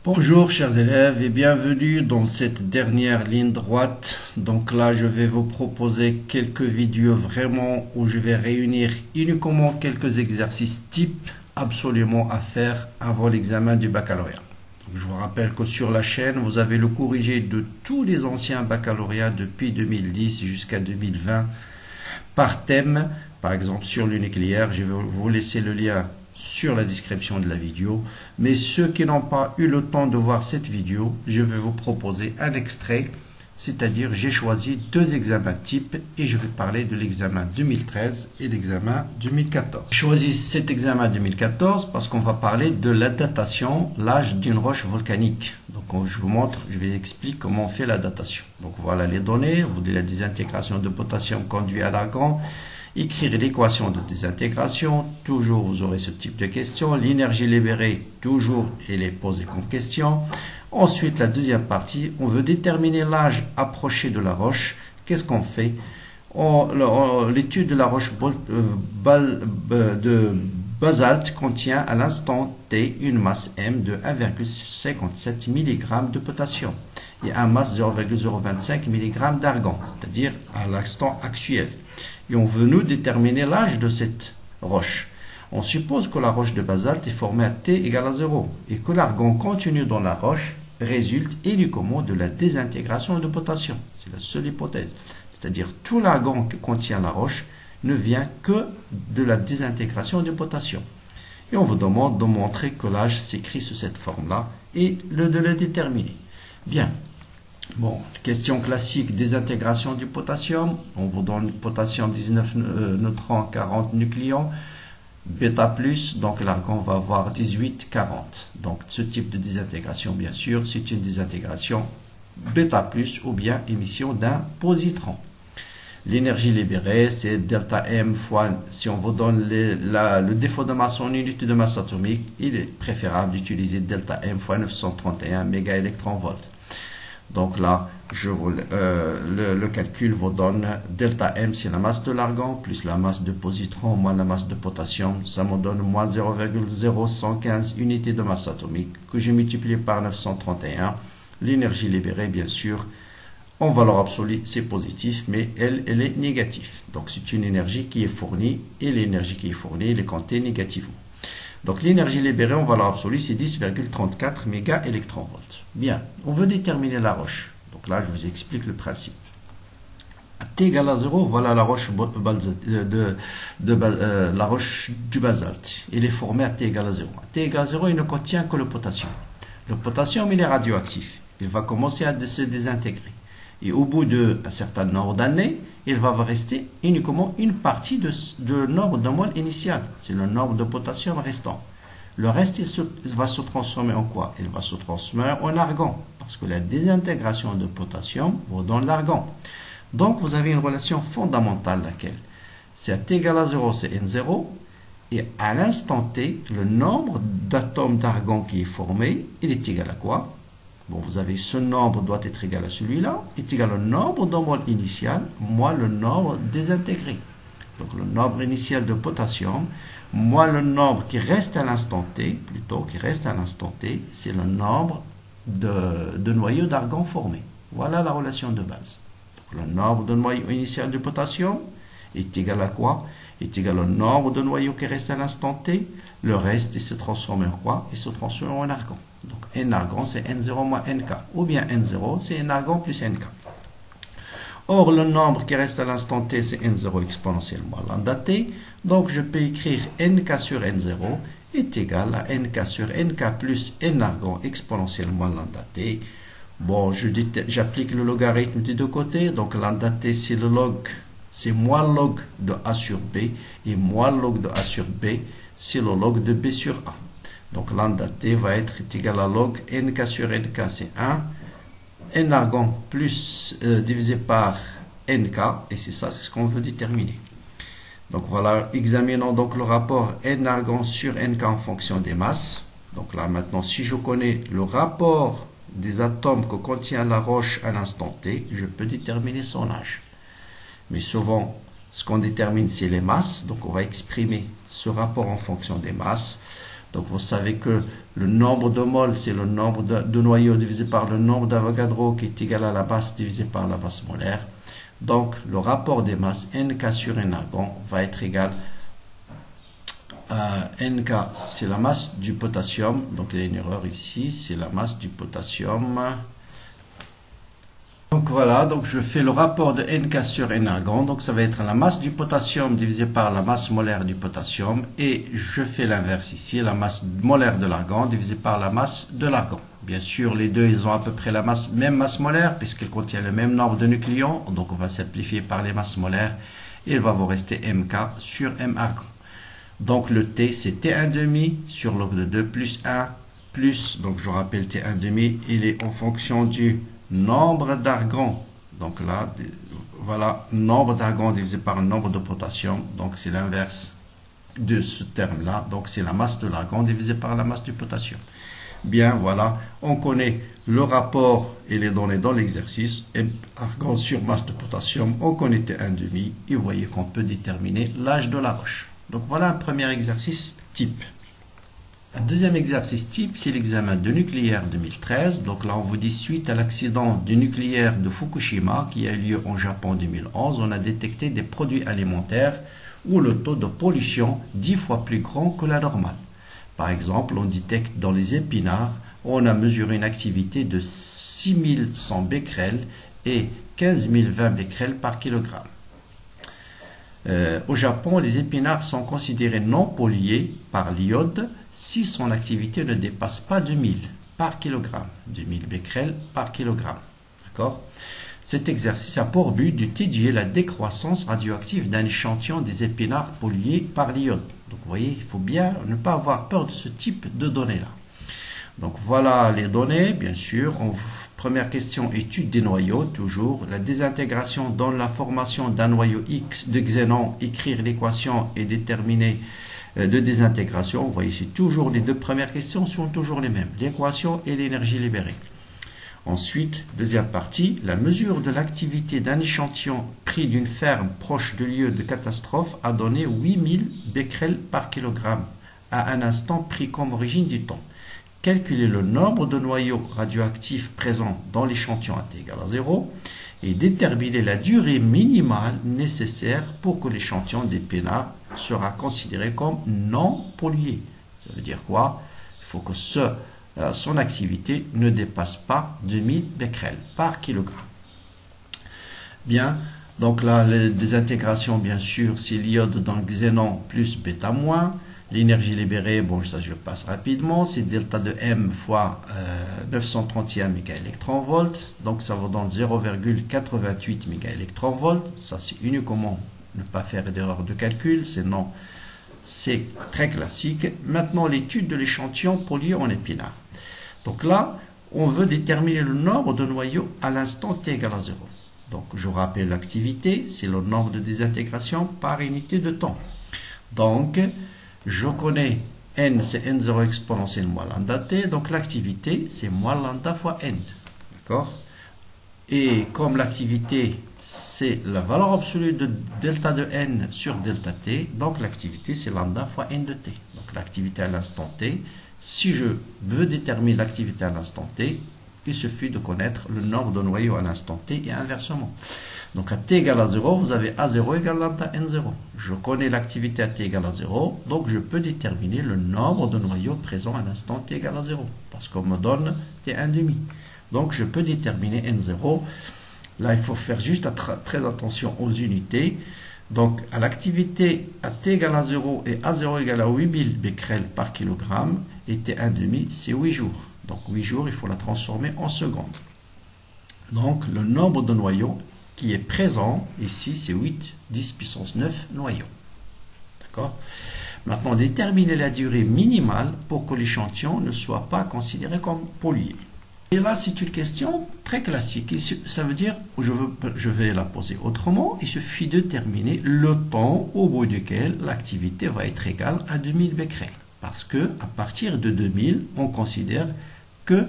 Bonjour chers élèves et bienvenue dans cette dernière ligne droite. Donc là je vais vous proposer quelques vidéos vraiment où je vais réunir uniquement quelques exercices types absolument à faire avant l'examen du baccalauréat. Donc, je vous rappelle que sur la chaîne vous avez le corrigé de tous les anciens baccalauréats depuis 2010 jusqu'à 2020 par thème. Par exemple sur le nucléaire, je vais vous laisser le lien sur la description de la vidéo, mais ceux qui n'ont pas eu le temps de voir cette vidéo, je vais vous proposer un extrait, c'est-à-dire j'ai choisi deux examens types et je vais parler de l'examen 2013 et l'examen 2014. J'ai choisi cet examen 2014 parce qu'on va parler de la datation, l'âge d'une roche volcanique. Donc je vous montre, je vais expliquer comment on fait la datation. Donc voilà les données, vous dites la désintégration de potassium conduit à l'argan. Écrire l'équation de désintégration, toujours vous aurez ce type de question. L'énergie libérée, toujours elle est posée comme question. Ensuite, la deuxième partie, on veut déterminer l'âge approché de la roche. Qu'est-ce qu'on fait? L'étude de la roche de basalte contient à l'instant T une masse M de 1,57 mg de potassium et un masse 0,025 mg d'argon, c'est-à-dire à l'instant actuel. Et on veut nous déterminer l'âge de cette roche. On suppose que la roche de basalte est formée à T égale à 0 et que l'argon contenu dans la roche résulte uniquement de la désintégration de potassium. C'est la seule hypothèse. C'est-à-dire tout l'argon que contient la roche ne vient que de la désintégration du potassium. Et on vous demande de montrer que l'âge s'écrit sous cette forme-là et de le déterminer. Bien. Bon, question classique, désintégration du potassium. On vous donne potassium 19 neutrons, 40 nucléons, bêta plus, donc l'argon va avoir 18, 40. Donc ce type de désintégration, bien sûr, c'est une désintégration bêta plus ou bien émission d'un positron. L'énergie libérée, c'est delta M fois, si on vous donne le défaut de masse en unité de masse atomique, il est préférable d'utiliser delta M fois 931 mégaélectronvolts. Donc là, le calcul vous donne delta M, c'est la masse de l'argon, plus la masse de positron, moins la masse de potassium. Ça me donne moins 0,0115 unités de masse atomique que je multiplie par 931. L'énergie libérée, bien sûr, en valeur absolue, c'est positif, mais elle est négative. Donc c'est une énergie qui est fournie, et l'énergie qui est fournie, elle est comptée négativement. Donc l'énergie libérée en valeur absolue, c'est 10,34 mégaélectronvolts. Bien, on veut déterminer la roche. Donc là, je vous explique le principe. À T égale à 0, voilà la roche, la roche du basalte. Elle est formée à T égale à 0. À T égale à 0, il ne contient que le potassium. Le potassium, il est radioactif. Il va commencer à se désintégrer. Et au bout d'un certain nombre d'années, il va rester uniquement une partie de nombre de moles initial. C'est le nombre de potassium restant. Le reste, il va se transformer en quoi? Il va se transformer en argon. Parce que la désintégration de potassium vous donne l'argon. Donc, vous avez une relation fondamentale laquelle c'est à T égale à 0, c'est N0. Et à l'instant T, le nombre d'atomes d'argon qui est formé, il est égal à quoi? Bon, vous avez ce nombre doit être égal à celui-là, est égal au nombre de moles initial, moins le nombre désintégré. Donc le nombre initial de potassium, moins le nombre qui reste à l'instant T, plutôt qui reste à l'instant T, c'est le nombre de noyaux d'argon formés. Voilà la relation de base. Donc, le nombre de noyaux initial de potassium est égal à quoi? Est égal au nombre de noyaux qui restent à l'instant T. Le reste, il se transforme en quoi? Il se transforme en argon. Donc, N argon, c'est N0 moins NK. Ou bien N0, c'est N argon plus NK. Or, le nombre qui reste à l'instant T, c'est N0 exponentielle moins lambda T. Donc, je peux écrire NK sur N0 est égal à NK sur NK plus N argon exponentielle moins lambda T. Bon, j'applique le logarithme des deux côtés. Donc, lambda T, c'est le log, c'est moins log de A sur B. Et moins log de A sur B, c'est le log de B sur A. Donc lambda T va être égal à log NK sur NK, c'est 1. N argon plus divisé par NK, et c'est ça, c'est ce qu'on veut déterminer. Donc voilà, examinons donc le rapport N argon sur NK en fonction des masses. Donc là maintenant, si je connais le rapport des atomes que contient la roche à l'instant T, je peux déterminer son âge. Mais souvent, ce qu'on détermine, c'est les masses. Donc on va exprimer ce rapport en fonction des masses. Donc vous savez que le nombre de moles, c'est le nombre de noyaux divisé par le nombre d'Avogadro qui est égal à la masse divisé par la masse molaire. Donc le rapport des masses NK sur N argon va être égal à NK, c'est la masse du potassium. Donc il y a une erreur ici, c'est la masse du potassium. Donc voilà, donc je fais le rapport de NK sur N argon, donc ça va être la masse du potassium divisé par la masse molaire du potassium, et je fais l'inverse ici, la masse molaire de l'argon divisé par la masse de l'argon. Bien sûr, les deux, ils ont à peu près la même masse molaire, puisqu'ils contiennent le même nombre de nucléons, donc on va simplifier par les masses molaires, et il va vous rester MK sur M argon. Donc le T, c'est T1,5 sur log de 2 plus 1, plus, donc je rappelle T1,5, il est en fonction du nombre d'argon. Donc là, voilà, nombre d'argon divisé par le nombre de potassium. Donc c'est l'inverse de ce terme-là. Donc c'est la masse de l'argon divisé par la masse du potassium. Bien, voilà, on connaît le rapport et les données dans l'exercice. Argon sur masse de potassium, on connaît T1,5. Et vous voyez qu'on peut déterminer l'âge de la roche. Donc voilà un premier exercice type. Un deuxième exercice type, c'est l'examen de nucléaire 2013. Donc là, on vous dit, suite à l'accident du nucléaire de Fukushima qui a eu lieu en Japon en 2011, on a détecté des produits alimentaires où le taux de pollution 10 fois plus grand que la normale. Par exemple, on détecte dans les épinards, on a mesuré une activité de 6100 becquerels et 15020 becquerels par kilogramme. Au Japon, les épinards sont considérés non pollués par l'iode si son activité ne dépasse pas 2000 par kilogramme, 2000 becquerels par kilogramme. D'accord ? Cet exercice a pour but d'étudier la décroissance radioactive d'un échantillon des épinards pollués par l'iode. Donc vous voyez, il faut bien ne pas avoir peur de ce type de données-là. Donc voilà les données, bien sûr. Première question, étude des noyaux, toujours. La désintégration dans la formation d'un noyau X de xénon, écrire l'équation et déterminer de désintégration. Vous voyez, c'est toujours les deux premières questions sont toujours les mêmes. L'équation et l'énergie libérée. Ensuite, deuxième partie, la mesure de l'activité d'un échantillon pris d'une ferme proche du lieu de catastrophe a donné 8000 becquerels par kilogramme à un instant pris comme origine du temps. Calculer le nombre de noyaux radioactifs présents dans l'échantillon à t égale à 0 et déterminer la durée minimale nécessaire pour que l'échantillon d'épinards sera considéré comme non pollué. Ça veut dire quoi? Il faut que son activité ne dépasse pas 2000 becquerels par kilogramme. Bien, donc là, la désintégration, bien sûr, c'est l'iode dans le xénon plus bêta-. L'énergie libérée, bon, ça je passe rapidement, c'est delta de M fois 931 MeV. Donc ça vous donne 0,88 MeV. Ça c'est uniquement ne pas faire d'erreur de calcul, sinon c'est très classique. Maintenant, l'étude de l'échantillon pollué en épinards. Donc là, on veut déterminer le nombre de noyaux à l'instant t égale à 0. Donc je rappelle l'activité, c'est le nombre de désintégration par unité de temps. Donc, je connais n, c'est n0 exponentielle moins lambda t, donc l'activité, c'est moins lambda fois n. D'accord? Et comme l'activité, c'est la valeur absolue de delta de n sur delta t, donc l'activité, c'est lambda fois n de t. Donc l'activité à l'instant t, si je veux déterminer l'activité à l'instant t, il suffit de connaître le nombre de noyaux à l'instant t et inversement. Donc à t égale à 0, vous avez A0 égale lambda n0. Je connais l'activité à t égale à 0, donc je peux déterminer le nombre de noyaux présents à l'instant t égale à 0, parce qu'on me donne t1,5. Donc je peux déterminer n0. Là, il faut faire juste très attention aux unités. Donc à l'activité à t égale à 0 et A0 égale à 8000 becquerels par kilogramme, et t1,5, c'est 8 jours. Donc 8 jours, il faut la transformer en secondes. Donc le nombre de noyaux qui est présent, ici c'est 8, 10 puissance 9 noyaux. D'accord? Maintenant, déterminer la durée minimale pour que l'échantillon ne soit pas considéré comme pollué. Et là, c'est une question très classique. Ça veut dire, je vais la poser autrement, il suffit de déterminer le temps au bout duquel l'activité va être égale à 2000 becquerels. Parce que à partir de 2000, on considère que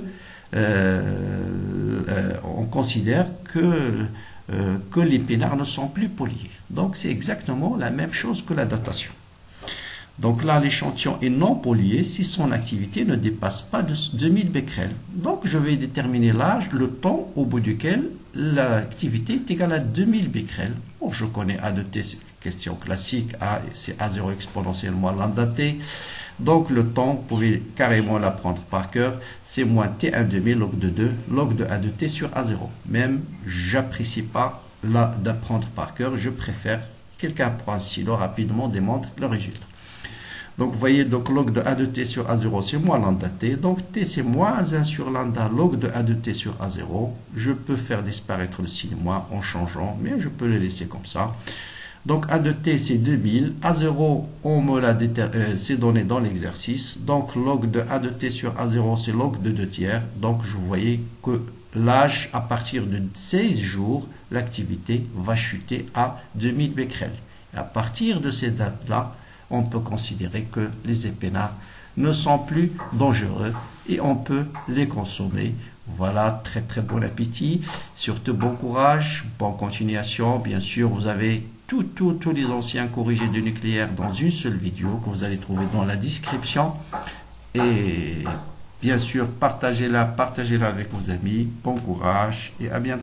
les épinards ne sont plus pollués. Donc c'est exactement la même chose que la datation. Donc là, l'échantillon est non pollué si son activité ne dépasse pas de 2000 becquerels. Donc je vais déterminer l'âge, le temps au bout duquel l'activité est égale à 2000 becquerels. Bon, je connais A de t, c'est une question classique. A, c'est A0 exponentielle moins lambda t. Donc le temps, vous pouvez carrément l'apprendre par cœur. C'est moins t1 demi log de 2, log de A de t sur A0. Même, j'apprécie pas là d'apprendre par cœur. Je préfère quelqu'un prend un stylo rapidement démontre le résultat. Donc, vous voyez, donc log de A de t sur A0, c'est moins lambda t. Donc, t, c'est moins 1 sur lambda log de A de t sur A0. Je peux faire disparaître le signe moins en changeant, mais je peux le laisser comme ça. Donc, A de t, c'est 2000. A0, on me l'a c'est donné dans l'exercice. Donc, log de A de t sur A0, c'est log de 2 tiers. Donc, vous voyez que l'âge, à partir de 16 jours, l'activité va chuter à 2000 becquerels. Et à partir de ces dates-là, on peut considérer que les épinards ne sont plus dangereux et on peut les consommer. Voilà, très très bon appétit, surtout bon courage, bonne continuation. Bien sûr, vous avez tous les anciens corrigés de nucléaire dans une seule vidéo que vous allez trouver dans la description. Et bien sûr, partagez-la avec vos amis. Bon courage et à bientôt.